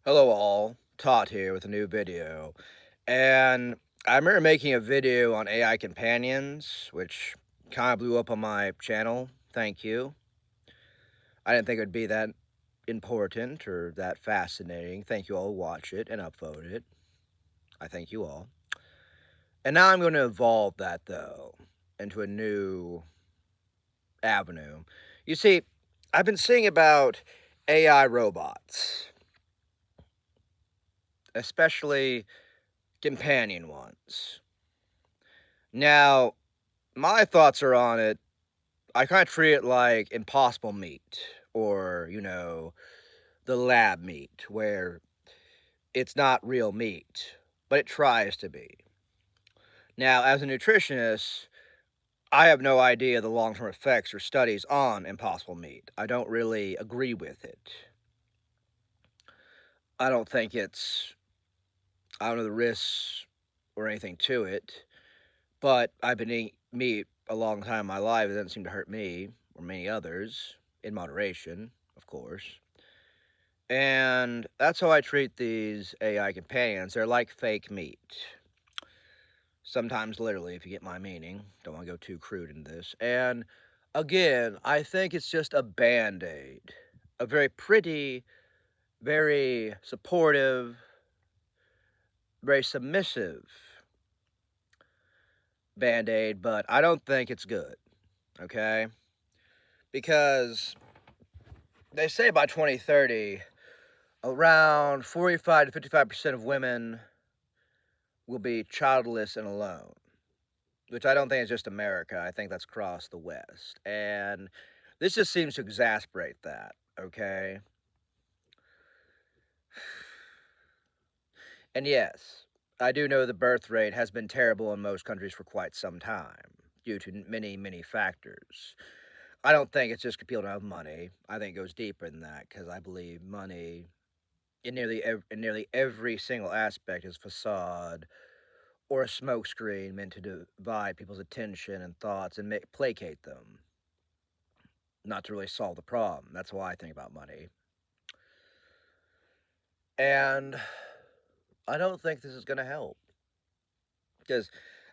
Hello all, Todd here with a new video. And I remember making a video on AI companions, which kind of blew up on my channel. Thank you. I didn't think it would be that important or that fascinating. Thank you all who watch it and upvote it. I thank you all. And now I'm going to evolve that though into a new avenue. You see, I've been seeing about AI robots, especially companion ones. Now, my thoughts are on it. I kind of treat it like impossible meat or, the lab meat where it's not real meat, but it tries to be. Now, as a nutritionist, I have no idea the long term effects or studies on impossible meat. I don't really agree with it. I don't think I don't know the risks or anything to it, but I've been eating meat a long time in my life. It doesn't seem to hurt me or many others, in moderation, of course. And that's how I treat these AI companions. They're like fake meat. Sometimes literally, if you get my meaning. Don't want to go too crude in this. And again, I think it's just a band-aid. A very pretty, very supportive, very submissive band-aid, but I don't think it's good. Okay? Because they say by 2030, around 45 to 55% of women will be childless and alone, which I don't think is just America. I think that's across the West. And this just seems to exasperate that, okay? And yes, I do know the birth rate has been terrible in most countries for quite some time due to many, many factors. I don't think it's just people don't have money. I think it goes deeper than that because I believe money in nearly every single aspect is facade or a smokescreen meant to divide people's attention and thoughts and placate them, not to really solve the problem. That's why I think about money. And I don't think this is going to help because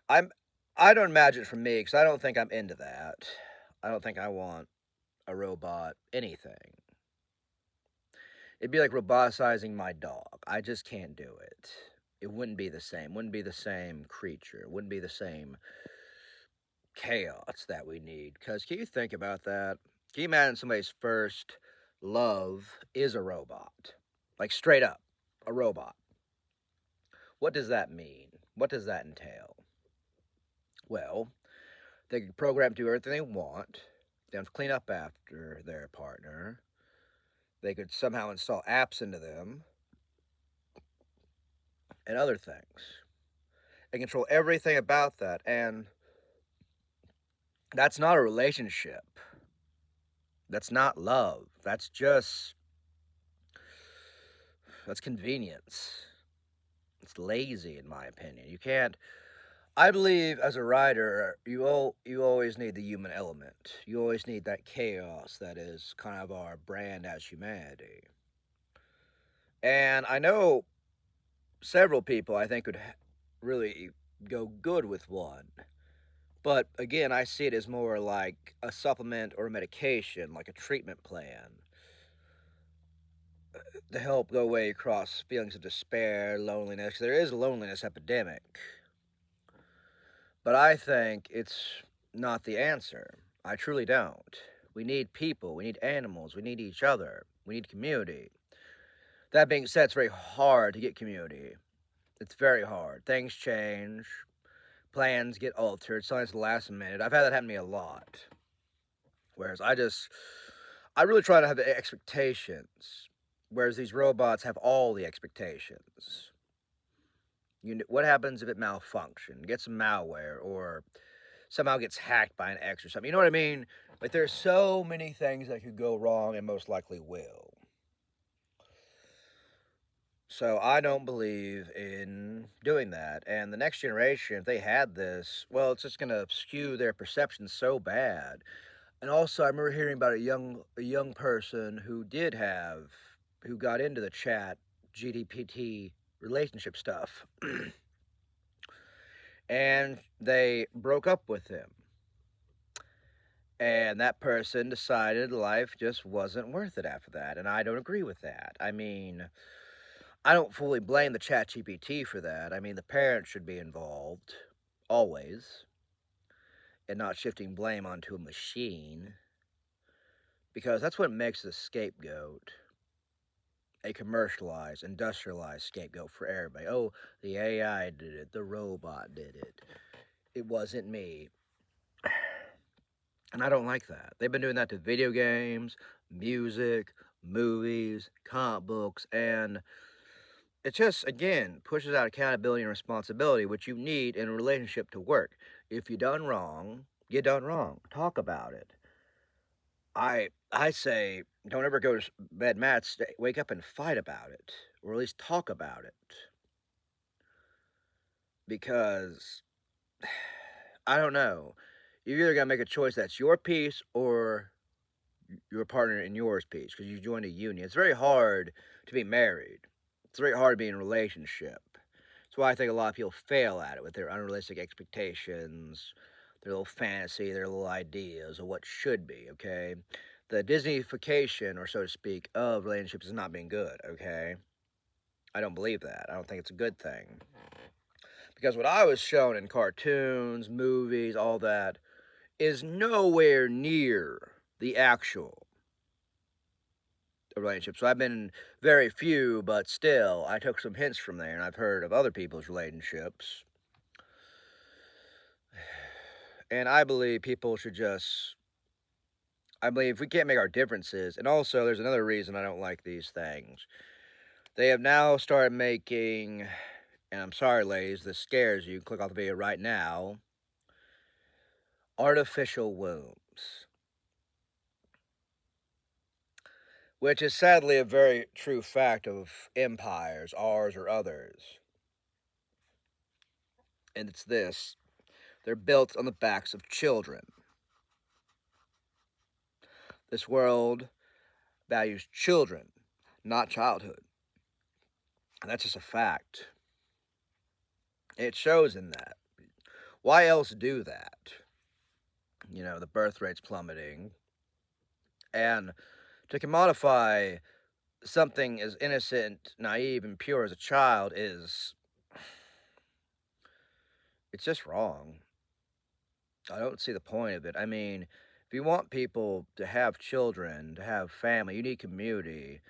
I'm. I don't imagine it for me because I don't think I'm into that. I don't think I want a robot anything. It'd be like roboticizing my dog. I just can't do it. It wouldn't be the same. Wouldn't be the same creature. Wouldn't be the same chaos that we need. Because can you think about that? Can you imagine somebody's first love is a robot? Like straight up, a robot. What does that mean? What does that entail? Well, they can program to do everything they want. They don't have to clean up after their partner. They could somehow install apps into them and other things. They control everything about that. And that's not a relationship. That's not love. That's convenience. It's lazy, in my opinion. You can't. I believe as a writer, you always need the human element. You always need that chaos that is kind of our brand as humanity. And I know several people I think would really go good with one. But again, I see it as more like a supplement or a medication, like a treatment plan to help go away across feelings of despair, loneliness. There is a loneliness epidemic. But I think it's not the answer. I truly don't. We need people, we need animals, we need each other, we need community. That being said, it's very hard to get community. It's very hard. Things change, plans get altered, sometimes at the last minute. I've had that happen to me a lot. Whereas I really try to have the expectations, whereas these robots have all the expectations. What happens if it malfunctions, gets some malware, or somehow gets hacked by an X or something? You know what I mean? Like, there's so many things that could go wrong and most likely will. So I don't believe in doing that. And the next generation, if they had this, well, it's just going to skew their perception so bad. And also, I remember hearing about a young person who got into the chat GDPT relationship stuff. And they broke up with him. And that person decided life just wasn't worth it after that. And I don't agree with that. I mean, I don't fully blame the ChatGPT for that. I mean, the parents should be involved, always, and not shifting blame onto a machine. Because that's what makes the scapegoat a commercialized, industrialized scapegoat for everybody. Oh, the AI did it, the robot did it. It wasn't me. And I don't like that. They've been doing that to video games, music, movies, comic books, and it just, again, pushes out accountability and responsibility, which you need in a relationship to work. If you done wrong, you done wrong. Talk about it. I say, don't ever go to bed mad. Wake up and fight about it, or at least talk about it, because I don't know. You either gotta make a choice that's your peace or your partner and yours peace, because you joined a union. It's very hard to be married. It's very hard to be in a relationship. That's why I think a lot of people fail at it with their unrealistic expectations, their little fantasy, their little ideas of what should be, okay? The Disneyfication, or so to speak, of relationships is not being good, okay? I don't believe that. I don't think it's a good thing. Because what I was shown in cartoons, movies, all that, is nowhere near the actual relationship. So I've been in very few, but still, I took some hints from there, and I've heard of other people's relationships. And I believe people should just, I believe we can't make our differences. And also, there's another reason I don't like these things. They have now started making, and I'm sorry, ladies, this scares you. Click off the video right now. Artificial wombs. Which is sadly a very true fact of empires, ours or others. And it's this: they're built on the backs of children. This world values children, not childhood. And that's just a fact. It shows in that. Why else do that? You know, the birth rate's plummeting. And to commodify something as innocent, naive, and pure as a child is, it's just wrong. I don't see the point of it. I mean, if you want people to have children, to have family, you need community.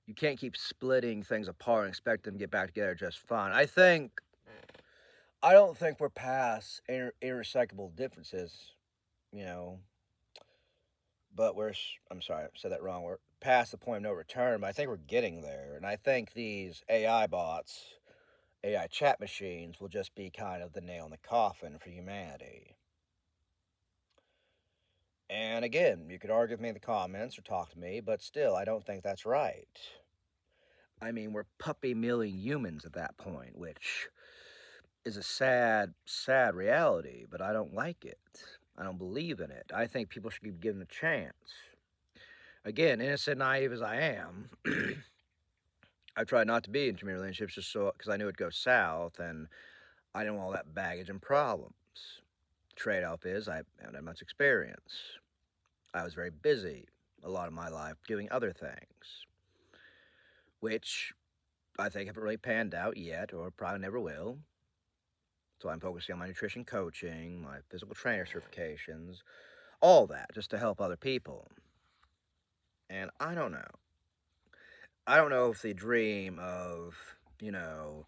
You can't keep splitting things apart and expect them to get back together just fine. I don't think we're past irreconcilable differences, you know, but I'm sorry, I said that wrong. We're past the point of no return, but I think we're getting there. And I think these AI bots, AI chat machines, will just be kind of the nail in the coffin for humanity. And again, you could argue with me in the comments or talk to me, but still, I don't think that's right. I mean, we're puppy milling humans at that point, which is a sad, sad reality, but I don't like it. I don't believe in it. I think people should be given a chance. Again, innocent, naive as I am, I tried not to be in too many relationships just so because I knew it'd go south, and I didn't want all that baggage and problems. Trade-off is I haven't had much experience. I was very busy a lot of my life doing other things, which I think haven't really panned out yet, or probably never will. So I'm focusing on my nutrition coaching, my physical trainer certifications, all that, just to help other people. And I don't know. I don't know if the dream of, you know,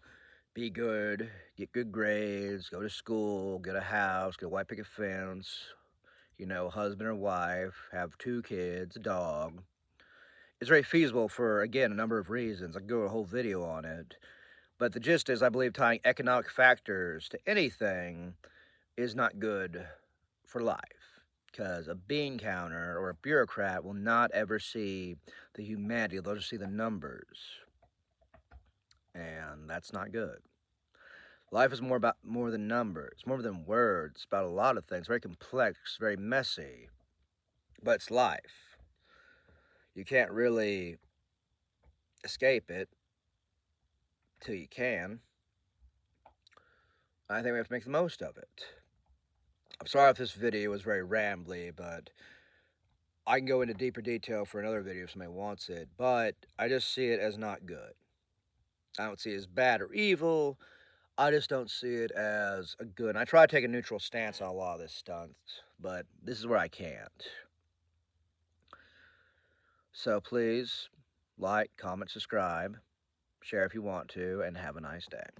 be good, get good grades, go to school, get a house, get a white picket fence, you know, husband or wife, have 2 kids, a dog. It's very feasible for, again, a number of reasons. I could go a whole video on it. But the gist is, I believe tying economic factors to anything is not good for life. Because a bean counter or a bureaucrat will not ever see the humanity, they'll just see the numbers. And that's not good. Life is more than numbers, more than words, about a lot of things. Very complex, very messy. But it's life. You can't really escape it. till you can. I think we have to make the most of it. I'm sorry if this video was very rambly, but I can go into deeper detail for another video if somebody wants it, but I just see it as not good. I don't see it as bad or evil. I just don't see it as a good. And I try to take a neutral stance on a lot of this stuff, but this is where I can't. So please like, comment, subscribe, share if you want to, and have a nice day.